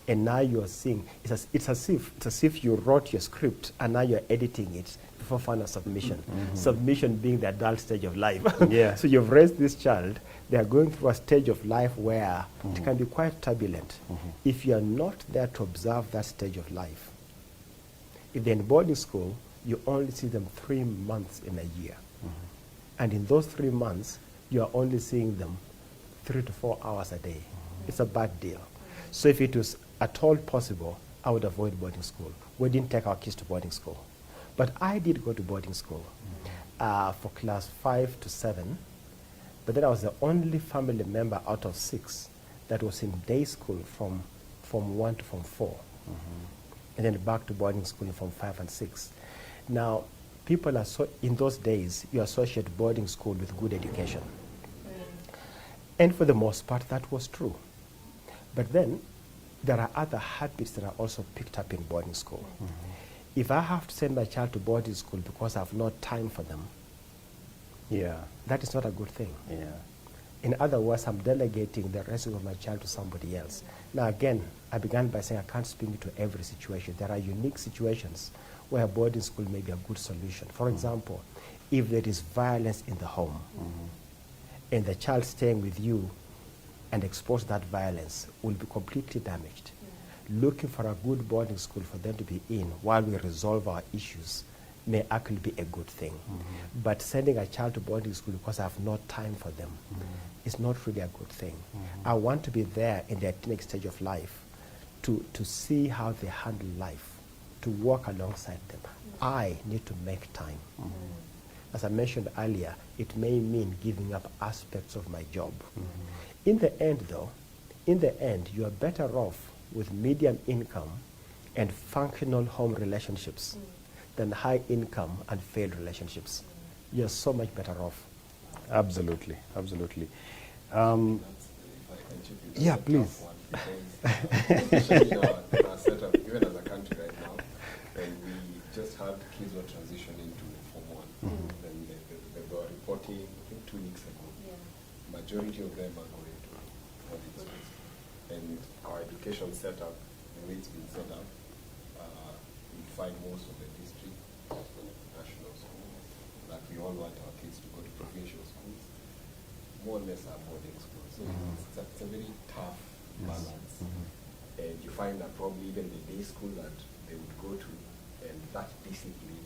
And now you are seeing, it's as if you wrote your script and now you're editing it before final submission. Submission being the adult stage of life. Yeah. So you've raised this child, they are going through a stage of life where it can be quite turbulent. If you are not there to observe that stage of life, if they're in boarding school, you only see them 3 months in a year. And in those 3 months, you are only seeing them 3 to 4 hours a day. It's a bad deal. So if it was at all possible, I would avoid boarding school. We didn't take our kids to boarding school. But I did go to boarding school for class 5 to 7. But then I was the only family member out of 6 that was in day school from Form 1 to Form 4. And then back to boarding school in Form 5 and 6. Now, people are in those days, you associate boarding school with good education. And for the most part, that was true. But then, there are other habits that are also picked up in boarding school. If I have to send my child to boarding school because I have no time for them, that is not a good thing. In other words, I'm delegating the rescue of my child to somebody else. Now again, I began by saying I can't speak to every situation. There are unique situations where boarding school may be a good solution. For example, if there is violence in the home, and the child staying with you and exposed to that violence will be completely damaged. Looking for a good boarding school for them to be in while we resolve our issues may actually be a good thing. But sending a child to boarding school because I have no time for them is not really a good thing. I want to be there in their teenage stage of life to see how they handle life, to walk alongside them. I need to make time. As I mentioned earlier, it may mean giving up aspects of my job. In the end, though, you are better off with medium income and functional home relationships than high income and failed relationships. You're so much better off. Absolutely. If I can chip in, Yeah, that's a please. tough one because, especially in our setup, even as a country right now, when we just had kids were transitioning to Form 1, and they were reporting, I think 2 weeks ago, majority of them are going to boarding schools. And our education setup, the way it's been set up, you find most of the district national schools, like we all want our kids to go to provincial schools, more or less are boarding schools. So it's a very tough balance. And you find that probably even the day school that they would go to, and that discipline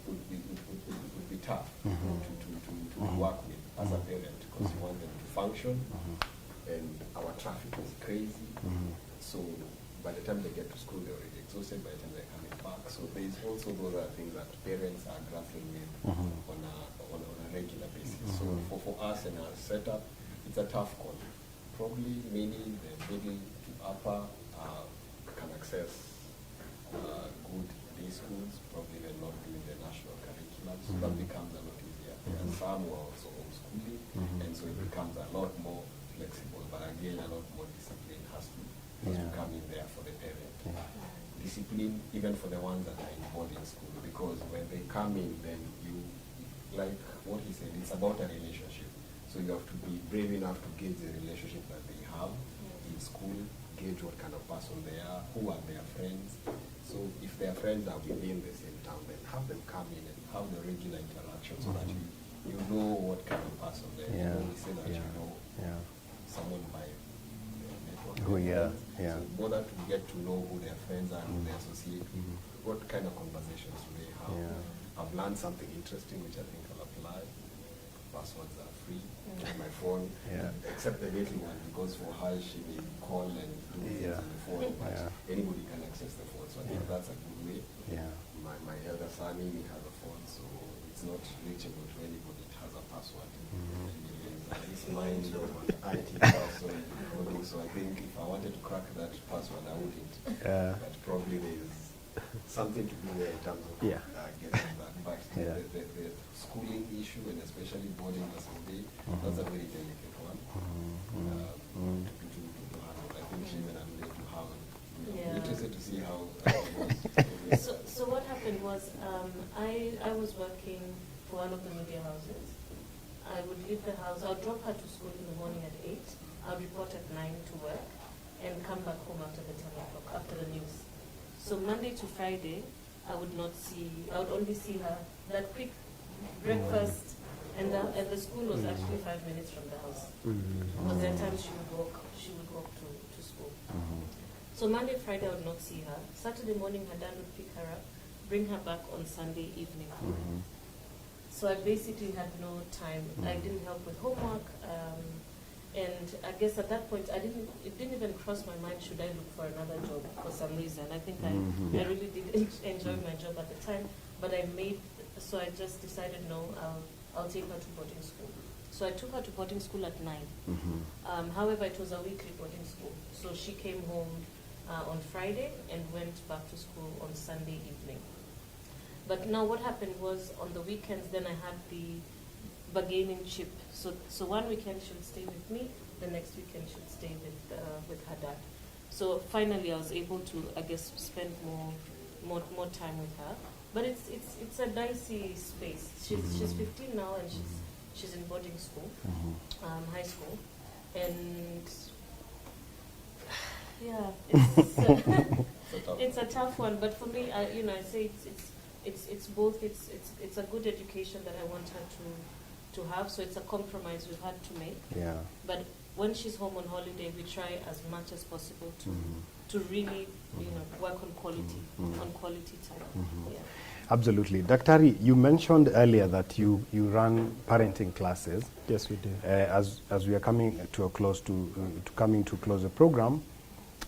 would be tough to work with as a parent, because you want them to function, and our traffic is crazy. So by the time they get to school, they're already exhausted. By the time they're coming back, so there's also those are things that parents are grappling with on a regular basis. So for us and our setup, it's a tough call. Probably many the middle to upper can access good day schools, probably they're not doing the national curriculum, so that becomes a lot easier. And some were also homeschooling, and so it becomes a lot more flexible, but again, a lot more discipline has to come in there for the parent. Discipline, even for the ones that are in boarding school, because when they come in, then you, like what he said, it's about a relationship. So you have to be brave enough to gauge the relationship that they have in school, gauge what kind of person they are, who are their friends. So if their friends are within the same town, then have them come in and have the regular interaction so that you know what kind of person they are. You don't say that you know someone by their network. So bother to get to know who their friends are, who they associate with, what kind of conversations do they have. I've learned something interesting which I think I'll apply. Passwords are free on my phone, except the little one, because for her she may call and do things on the phone, but anybody can access the phone. So I think that's a good way. My elder son, he has a phone, so it's not reachable to anybody. It has a password. It's mine, IT password, so I think if I wanted to crack that password, I wouldn't. But probably there's something to do there in terms of getting that. But the schooling issue, and especially boarding versus day, that's a very delicate one to handle. I think she even alluded to how. I'm interested to see how it goes. So what happened was, I was working for one of the media houses. I would leave the house, I would drop her to school in the morning at 8, I would report at 9 to work, and come back home after the 10 o'clock, after the news. So Monday to Friday, I would only see her, that quick breakfast, and the school was actually 5 minutes from the house. Because there are times she would walk to school. So Monday, Friday, I would not see her. Saturday morning, her dad would pick her up, bring her back on Sunday evening. So I basically had no time. I didn't help with homework, and I guess at that point, it didn't even cross my mind, should I look for another job for some reason. I think I really didn't enjoy my job at the time, but so I just decided, no, I'll take her to boarding school. So I took her to boarding school at 9. However, it was a weekly boarding school. So she came home on Friday and went back to school on Sunday evening. But now what happened was, on the weekends, then I had the bargaining chip. So one weekend she'll stay with me, the next weekend she'll stay with her dad. So finally I was able to, I guess, spend more time with her. But it's a dicey space. She's 15 now, and she's in boarding school, high school, and it's a tough one. But for me, I say it's both. It's a good education that I want her to have. So it's a compromise we've had to make. But when she's home on holiday, we try as much as possible to really work on quality time. Absolutely. Daktari, you mentioned earlier that you run parenting classes. Yes, we do. As we are coming to a close the program,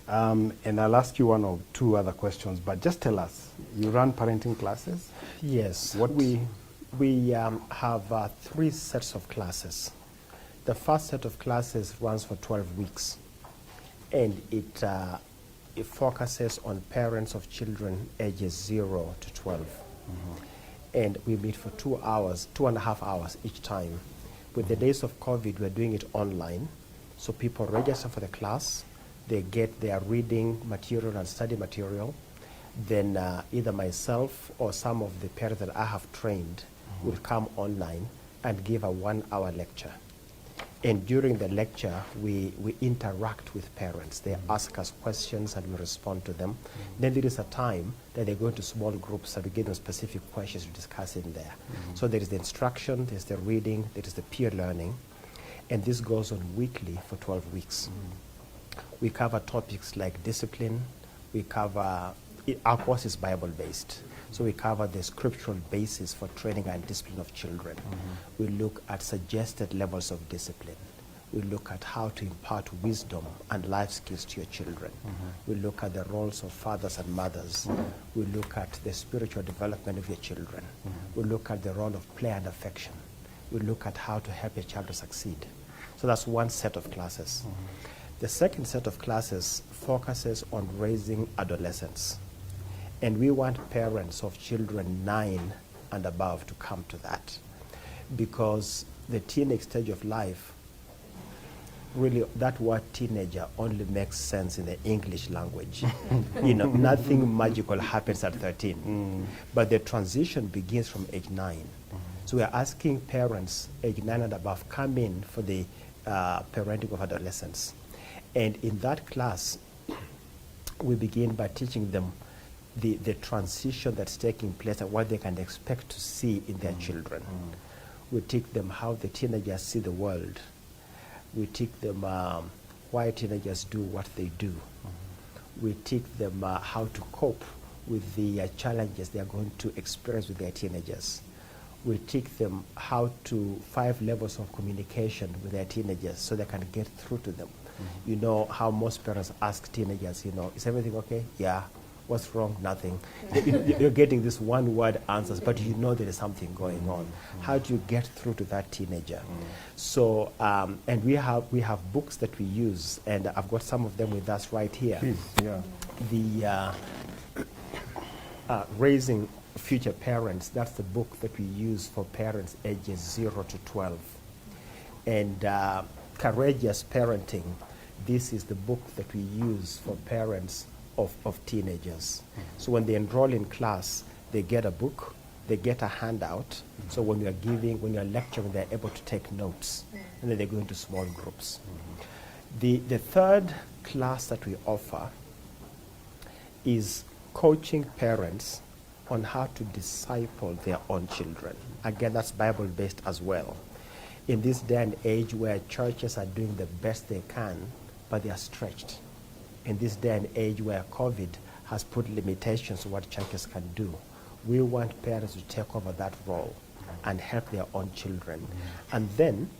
and I'll ask you one or two other questions, but just tell us, you run parenting classes? Yes. We have 3 sets of classes. The first set of classes runs for 12 weeks, and it focuses on parents of children ages 0 to 12. And we meet for 2.5 hours each time. With the days of COVID, we're doing it online. So people register for the class, they get their reading material and study material. Then either myself or some of the parents that I have trained will come online and give a 1-hour lecture. And during the lecture, we interact with parents. They ask us questions and we respond to them. Then there is a time that they go into small groups and we give them specific questions to discuss in there. So there is the instruction, there's the reading, there is the peer learning. And this goes on weekly for 12 weeks. We cover topics like discipline. We cover, our course is Bible-based. So we cover the scriptural basis for training and discipline of children. We look at suggested levels of discipline. We look at how to impart wisdom and life skills to your children. We look at the roles of fathers and mothers. We look at the spiritual development of your children. We look at the role of play and affection. We look at how to help your child to succeed. So that's one set of classes. The second set of classes focuses on raising adolescents. And we want parents of children 9 and above to come to that, because the teenage stage of life, really, that word teenager only makes sense in the English language. Nothing magical happens at 13. But the transition begins from age 9. So we are asking parents age 9 and above come in for the parenting of adolescents. And in that class, we begin by teaching them the transition that's taking place and what they can expect to see in their children. We teach them how the teenagers see the world. We teach them why teenagers do what they do. We teach them how to cope with the challenges they are going to experience with their teenagers. We teach them how to 5 levels of communication with their teenagers so they can get through to them. You know how most parents ask teenagers, is everything okay? Yeah. What's wrong? Nothing. You're getting this one-word answers, but you know there is something going on. How do you get through to that teenager? So, and we have books that we use, and I've got some of them with us right here. Please, yeah. The Raising Future Parents, that's the book that we use for parents ages 0 to 12. And Courageous Parenting, this is the book that we use for parents of teenagers. So when they enroll in class, they get a book, they get a handout. So when you're lecturing, they're able to take notes, and then they go into small groups. The third class that we offer is coaching parents on how to disciple their own children. Again, that's Bible-based as well. In this day and age where churches are doing the best they can, but they are stretched. In this day and age where COVID has put limitations on what churches can do, we want parents to take over that role and help their own children. And then,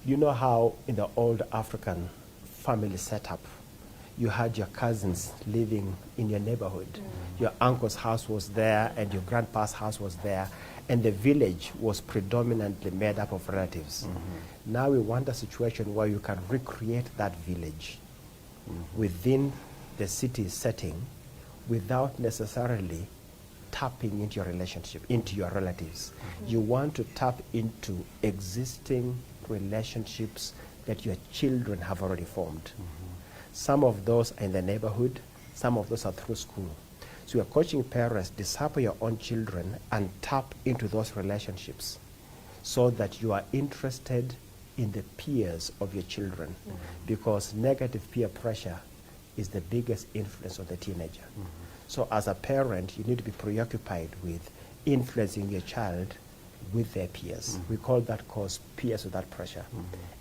you know how in the old African family setup, you had your cousins living in your neighborhood. Your uncle's house was there and your grandpa's house was there, and the village was predominantly made up of relatives. Now we want a situation where you can recreate that village within the city setting without necessarily tapping into your relationship, into your relatives. You want to tap into existing relationships that your children have already formed. Some of those are in the neighborhood, some of those are through school. So you're coaching parents, disciple your own children and tap into those relationships so that you are interested in the peers of your children, because negative peer pressure is the biggest influence on the teenager. So as a parent, you need to be preoccupied with influencing your child with their peers. We call that course Peers Without Pressure.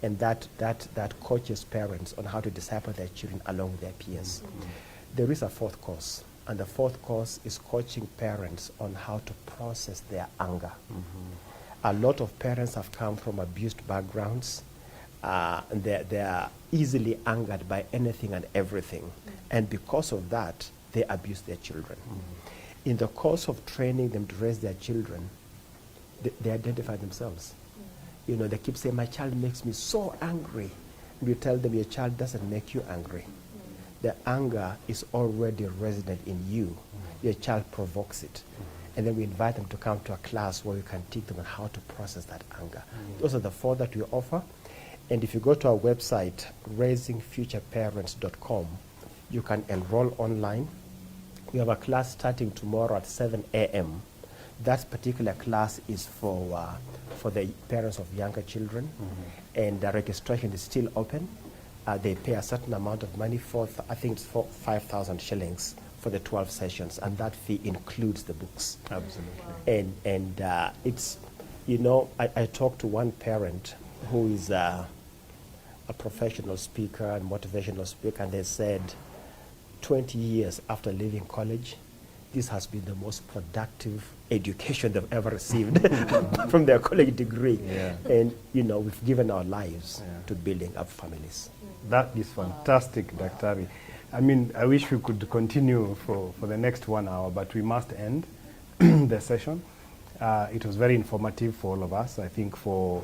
And that coaches parents on how to disciple their children along with their peers. There is a fourth course, and the fourth course is coaching parents on how to process their anger. A lot of parents have come from abused backgrounds. And they are easily angered by anything and everything. And because of that, they abuse their children. In the course of training them to raise their children, they identify themselves. You know, they keep saying, my child makes me so angry. And you tell them, your child doesn't make you angry. The anger is already resident in you. Your child provokes it. And then we invite them to come to a class where we can teach them on how to process that anger. Those are the 4 that we offer. And if you go to our website, raisingfutureparents.com, you can enroll online. We have a class starting tomorrow at 7 a.m. that particular class is for the parents of younger children, and the registration is still open. They pay a certain amount of money I think it's for 5,000 shillings for the 12 sessions, and that fee includes the books. Absolutely. And it's, I talked to one parent who is a professional speaker and motivational speaker, and they said 20 years after leaving college, this has been the most productive education they've ever received from their college degree. Yeah. And, we've given our lives Yeah. to building up families. That is fantastic, Daktari. I mean, I wish we could continue for the next 1 hour, but we must end the session. It was very informative for all of us. I think for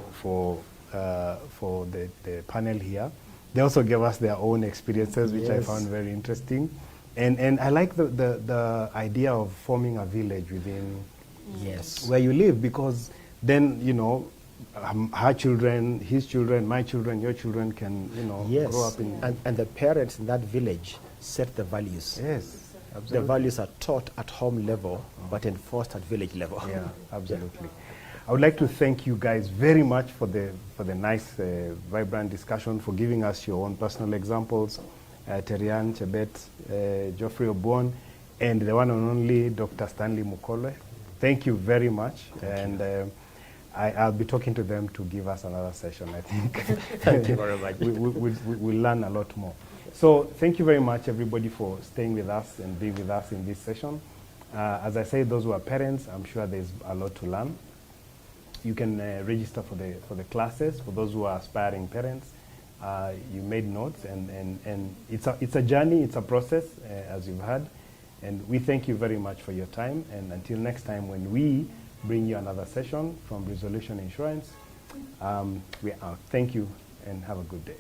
the panel here, they also gave us their own experiences, which I Yes. found very interesting. And I like the idea of forming a village within Yes. where you live, because then, her children, his children, my children, your children can, Yes. grow up in... And the parents in that village set the values. Yes, The absolutely. values are taught at home level, but enforced at village level. Yeah, absolutely. I would like to thank you guys very much for the nice, vibrant discussion, for giving us your own personal examples. Terian Chebet, Geoffrey Obwon, and the one and only Dr. Stanley Mukolwe. Thank you very much. And I'll be talking to them to give us another session, I think. Thank you very much. We'll learn a lot more. So thank you very much, everybody, for staying with us and being with us in this session. As I say, those who are parents, I'm sure there's a lot to learn. You can register for the classes. For those who are aspiring parents, you made notes, and it's a journey, it's a process, as you've heard. And we thank you very much for your time. And until next time, when we bring you another session from Resolution Insurance, we thank you and have a good day.